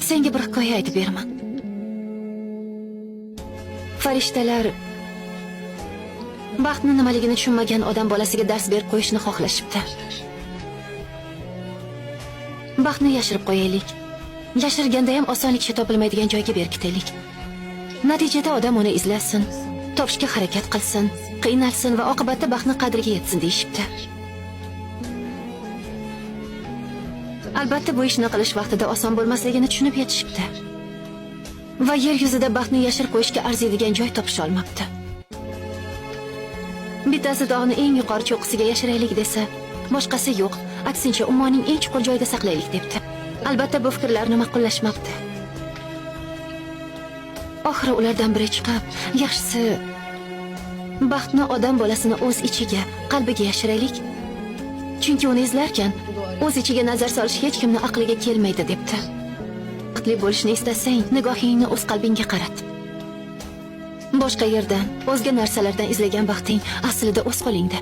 Senga bir hikoya aytib beraman. Farishtalar baxtni nimaligini tushunmagan odam bolasiga dars berib qo'yishni xohlashibdi. Baxtni yashirib qo'yaylik. Yashirganda ham osonlikcha topilmaydigan joyga berkitaylik. Natijada odam uni izlasin, topishga harakat qilsin, qiynalsin va oqibatda baxtni qadriga yetsin deyishibdi. Albatta bu ishni qilish vaqtida oson bo'lmasligini tushunib yetishibdi. Va yer yuzida baxtni yashirib qo'yishga arziydigan joy topisha olmabdi. Bittasi dog'ni eng yuqori cho'qqisiga yashiraylik desa, boshqasi yo'q, aksincha ummonning eng chuqur joyida saqlaylik debdi. Albatta bu fikrlarni ma'qullashmabdi. Oxiri ulardan biri chiqib, yaxshisi baxtni odam bolasini o'z ichiga, qalbiga yashiraylik. Chunki uni izlarkan, o'z ichiga nazar solish hech kimning aqliga kelmaydi debdi. Baxtli bo'lishni istasang, nigohingni o'z qalbingga qarat. Boshqa yerdan, o'zga narsalardan izlagan baxting aslida o'z qo'lingda.